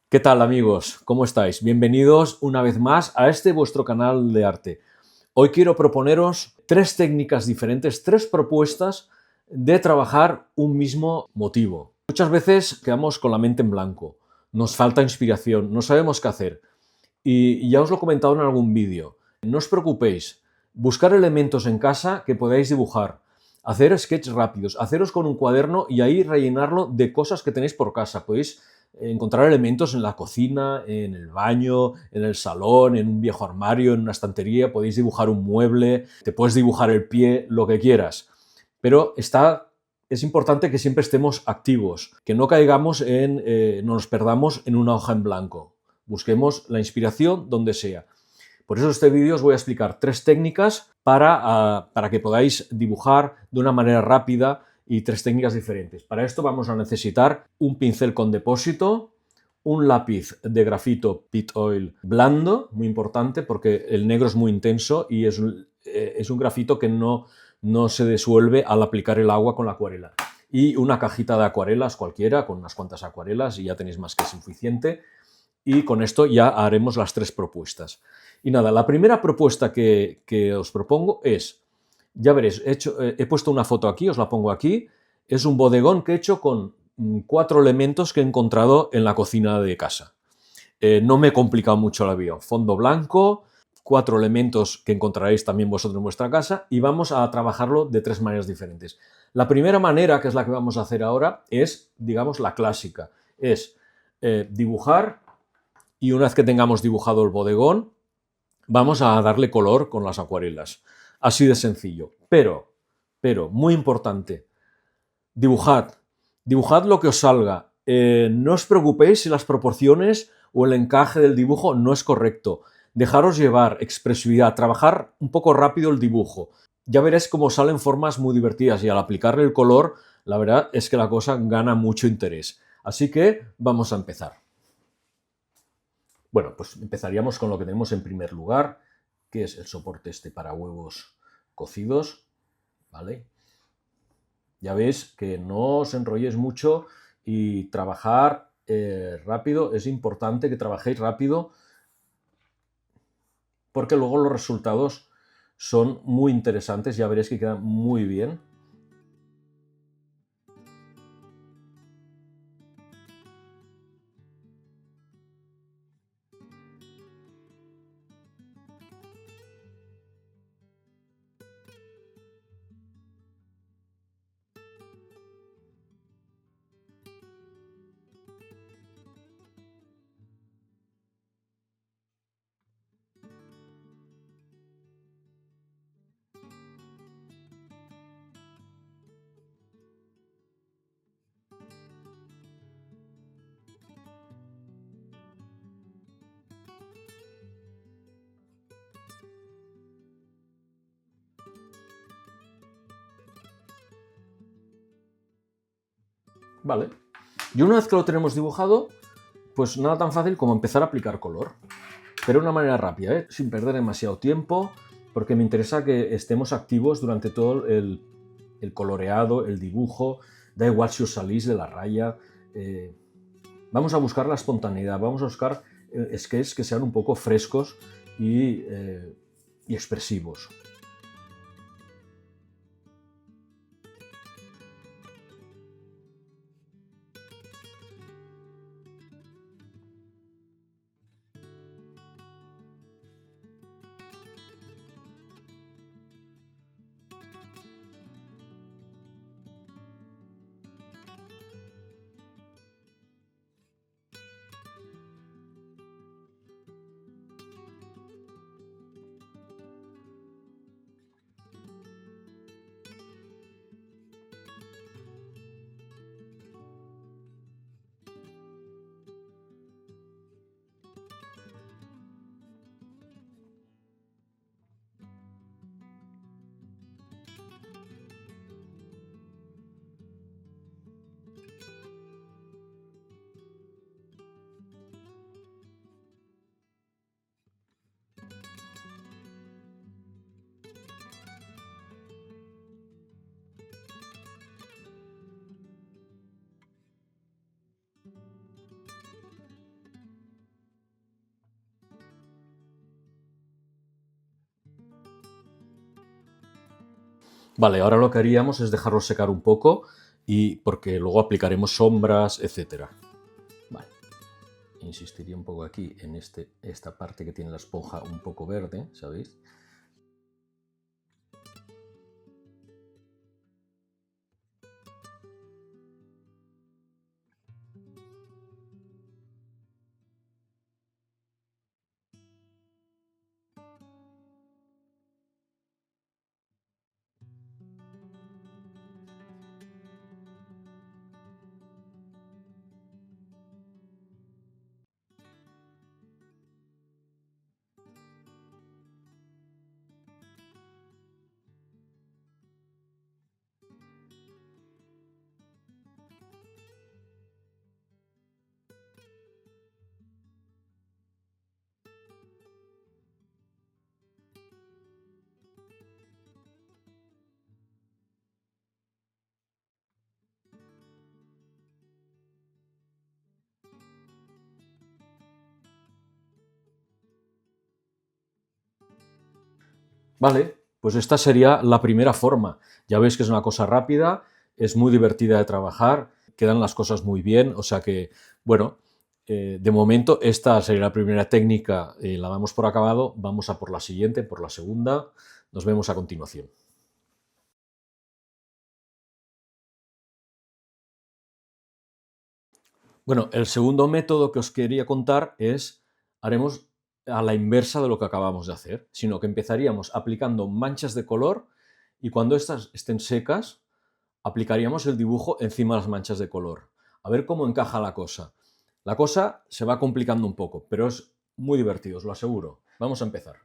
¿Qué tal, amigos? ¿Cómo estáis? Bienvenidos una vez más a este vuestro canal de arte. Hoy quiero proponeros tres técnicas diferentes, tres propuestas de trabajar un mismo motivo. Muchas veces quedamos con la mente en blanco, nos falta inspiración, no sabemos qué hacer. Y ya os lo he comentado en algún vídeo. No os preocupéis, buscar elementos en casa que podáis dibujar, hacer sketches rápidos, haceros con un cuaderno y ahí rellenarlo de cosas que tenéis por casa. Podéis encontrar elementos en la cocina, en el baño, en el salón, en un viejo armario, en una estantería, podéis dibujar un mueble, te puedes dibujar el pie, lo que quieras. Pero es importante que siempre estemos activos, que no caigamos no nos perdamos en una hoja en blanco. Busquemos la inspiración donde sea. Por eso este vídeo os voy a explicar tres técnicas para que podáis dibujar de una manera rápida y tres técnicas diferentes. Para esto vamos a necesitar un pincel con depósito, un lápiz de grafito Pit Oil blando, muy importante porque el negro es muy intenso y es un grafito que no se disuelve al aplicar el agua con la acuarela. Y una cajita de acuarelas cualquiera, con unas cuantas acuarelas y ya tenéis más que suficiente. Y con esto ya haremos las tres propuestas. Y nada, la primera propuesta que os propongo es, ya veréis, he puesto una foto aquí, os la pongo aquí, es un bodegón que he hecho con 4 elementos que he encontrado en la cocina de casa. No me he complicado mucho la vida. Fondo blanco, 4 elementos que encontraréis también vosotros en vuestra casa y vamos a trabajarlo de 3 maneras diferentes. La primera manera, que es la que vamos a hacer ahora, es, digamos, la clásica. Es dibujar y una vez que tengamos dibujado el bodegón, vamos a darle color con las acuarelas. Así de sencillo. Pero, muy importante, dibujad. Dibujad lo que os salga. No os preocupéis si las proporciones o el encaje del dibujo no es correcto. Dejaros llevar, expresividad, trabajar un poco rápido el dibujo. Ya veréis cómo salen formas muy divertidas y al aplicarle el color, la verdad es que la cosa gana mucho interés. Así que vamos a empezar. Bueno, pues empezaríamos con lo que tenemos en primer lugar, que es el soporte este para huevos cocidos, ¿vale? Ya veis que no os enrolléis mucho y trabajar rápido. Es importante que trabajéis rápido porque luego los resultados son muy interesantes, ya veréis que quedan muy bien. Vale. Y una vez que lo tenemos dibujado, pues nada tan fácil como empezar a aplicar color. Pero de una manera rápida, sin perder demasiado tiempo, porque me interesa que estemos activos durante todo el coloreado, el dibujo. Da igual si os salís de la raya. Vamos a buscar la espontaneidad, vamos a buscar sketches que sean un poco frescos y expresivos. Vale, ahora lo que haríamos es dejarlo secar un poco y porque luego aplicaremos sombras, etcétera. Vale. Insistiría un poco aquí en esta parte que tiene la esponja un poco verde, ¿sabéis? Vale, pues esta sería la primera forma. Ya veis que es una cosa rápida, es muy divertida de trabajar, quedan las cosas muy bien, o sea que, bueno, de momento esta sería la primera técnica, la damos por acabado, vamos a por la siguiente, por la segunda, nos vemos a continuación. Bueno, el segundo método que os quería contar es, haremos a la inversa de lo que acabamos de hacer, sino que empezaríamos aplicando manchas de color y cuando estas estén secas, aplicaríamos el dibujo encima de las manchas de color. A ver cómo encaja la cosa. La cosa se va complicando un poco, pero es muy divertido, os lo aseguro. Vamos a empezar.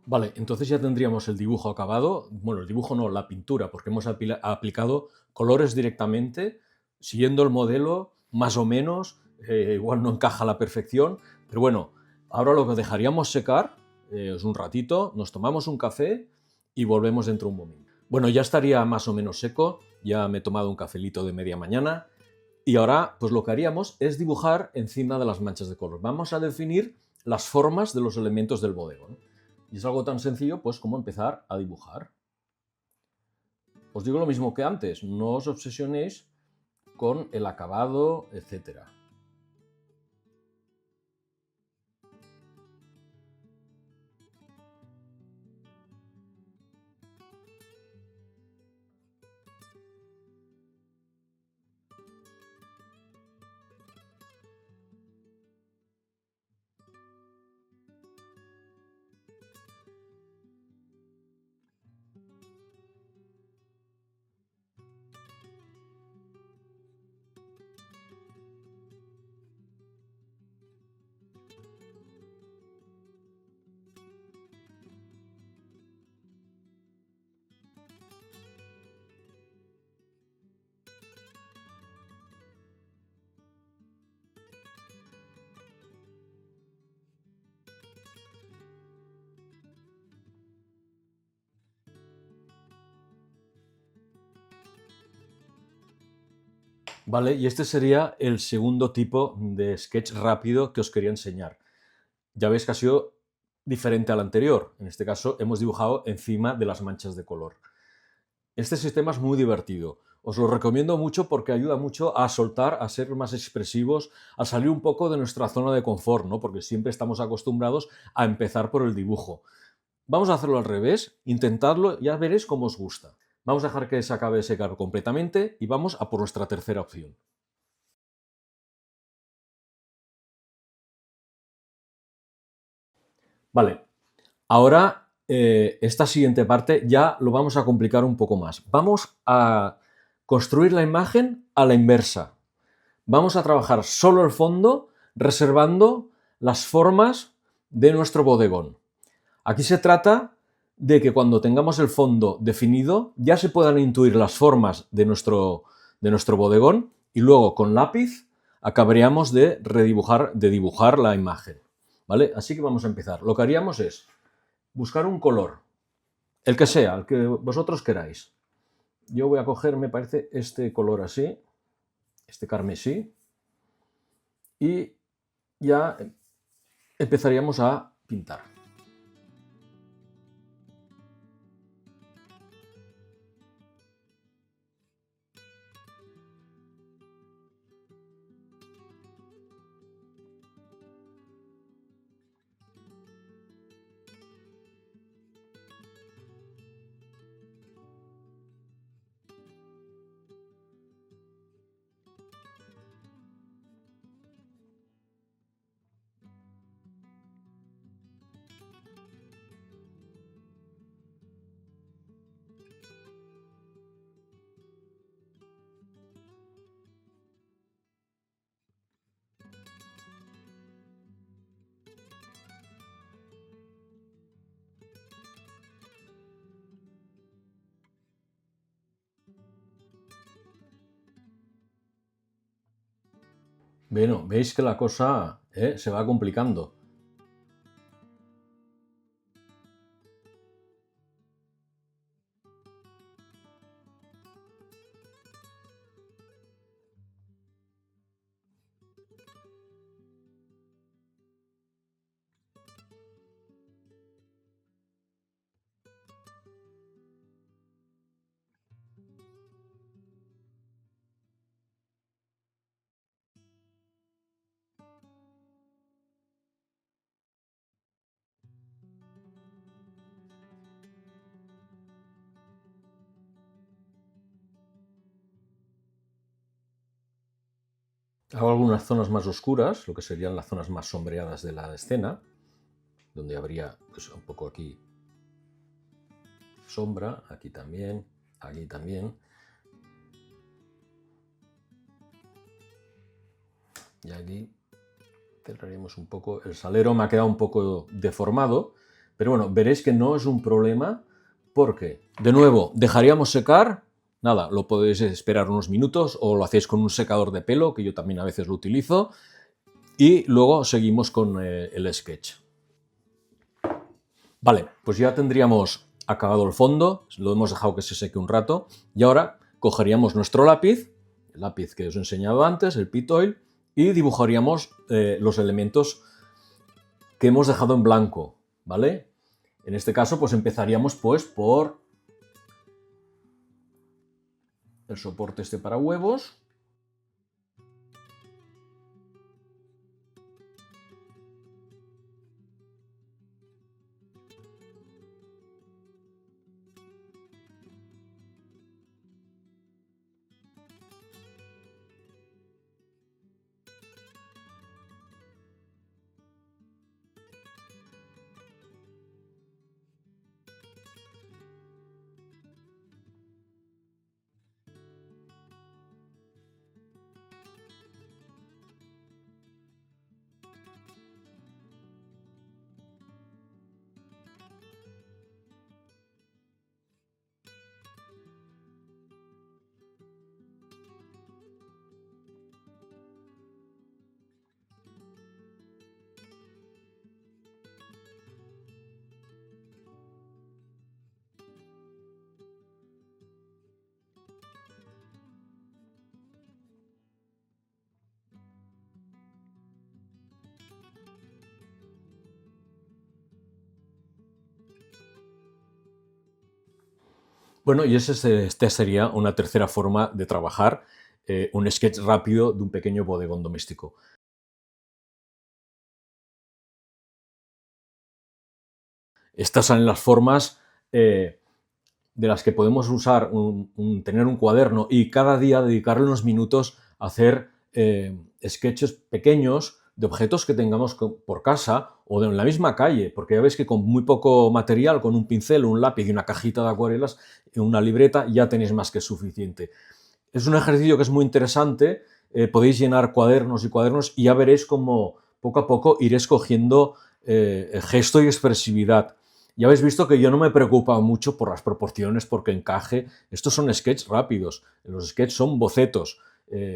Vale, entonces ya tendríamos el dibujo acabado. Bueno, el dibujo no, la pintura, porque hemos aplicado colores directamente, siguiendo el modelo, más o menos, igual no encaja a la perfección, pero bueno, ahora lo que dejaríamos secar es un ratito, nos tomamos un café y volvemos dentro de un momento. Bueno, ya estaría más o menos seco, ya me he tomado un cafelito de media mañana y ahora pues lo que haríamos es dibujar encima de las manchas de color. Vamos a definir las formas de los elementos del bodegón. Y es algo tan sencillo pues como empezar a dibujar. os digo lo mismo que antes, no os obsesionéis con el acabado, etcétera. Vale, y este sería el segundo tipo de sketch rápido que os quería enseñar. Ya veis que ha sido diferente al anterior. En este caso hemos dibujado encima de las manchas de color. Este sistema es muy divertido. Os lo recomiendo mucho porque ayuda mucho a soltar, a ser más expresivos, a salir un poco de nuestra zona de confort, ¿no? Porque siempre estamos acostumbrados a empezar por el dibujo. Vamos a hacerlo al revés, intentadlo, ya veréis cómo os gusta. Vamos a dejar que se acabe de secar completamente y vamos a por nuestra tercera opción. Vale, ahora esta siguiente parte ya lo vamos a complicar un poco más. Vamos a construir la imagen a la inversa. Vamos a trabajar solo el fondo, reservando las formas de nuestro bodegón. Aquí se trata de que cuando tengamos el fondo definido ya se puedan intuir las formas de nuestro bodegón y luego con lápiz acabaríamos de dibujar la imagen. ¿Vale? Así que vamos a empezar. Lo que haríamos es buscar un color, el que sea, el que vosotros queráis. Yo voy a coger, me parece, este color así, este carmesí, y ya empezaríamos a pintar. Bueno, veis que la cosa se va complicando. Hago algunas zonas más oscuras, lo que serían las zonas más sombreadas de la escena, donde habría pues, un poco aquí sombra, aquí también, aquí también. Y aquí cerraremos un poco. El salero me ha quedado un poco deformado, pero bueno, veréis que no es un problema porque, de nuevo, dejaríamos secar. Nada, lo podéis esperar unos minutos o lo hacéis con un secador de pelo, que yo también a veces lo utilizo, y luego seguimos con el sketch. Vale, pues ya tendríamos acabado el fondo, lo hemos dejado que se seque un rato, y ahora cogeríamos nuestro lápiz, el lápiz que os he enseñado antes, el Pit Oil, y dibujaríamos los elementos que hemos dejado en blanco, ¿vale? En este caso, pues empezaríamos pues por el soporte este para huevos. Bueno, y esta sería una tercera forma de trabajar un sketch rápido de un pequeño bodegón doméstico. Estas son las formas de las que podemos usar tener un cuaderno y cada día dedicarle unos minutos a hacer sketches pequeños de objetos que tengamos por casa o en la misma calle, porque ya veis que con muy poco material, con un pincel, un lápiz y una cajita de acuarelas, una libreta, ya tenéis más que suficiente. Es un ejercicio que es muy interesante, podéis llenar cuadernos y cuadernos y ya veréis cómo poco a poco iréis cogiendo gesto y expresividad. Ya habéis visto que yo no me preocupa mucho por las proporciones, porque encaje. Estos son sketches rápidos, los sketches son bocetos,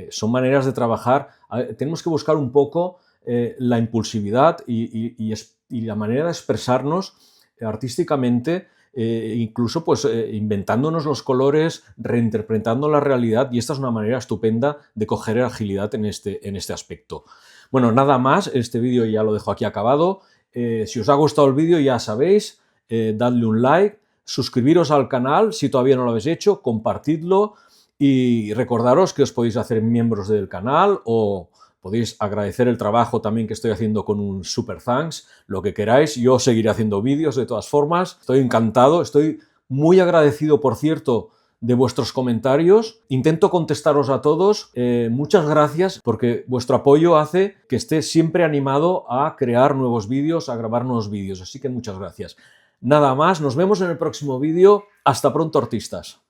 son maneras de trabajar. Tenemos que buscar un poco la impulsividad y la manera de expresarnos artísticamente, incluso pues inventándonos los colores, reinterpretando la realidad, y esta es una manera estupenda de coger agilidad en este aspecto. Bueno, nada más, este vídeo ya lo dejo aquí acabado. Si os ha gustado el vídeo, ya sabéis, dadle un like, suscribiros al canal si todavía no lo habéis hecho, compartidlo y recordaros que os podéis hacer miembros del canal o podéis agradecer el trabajo también que estoy haciendo con un super thanks, lo que queráis. Yo seguiré haciendo vídeos de todas formas. Estoy encantado, estoy muy agradecido, por cierto, de vuestros comentarios. Intento contestaros a todos. Muchas gracias, porque vuestro apoyo hace que esté siempre animado a crear nuevos vídeos, a grabar nuevos vídeos. Así que muchas gracias. Nada más, nos vemos en el próximo vídeo. Hasta pronto, artistas.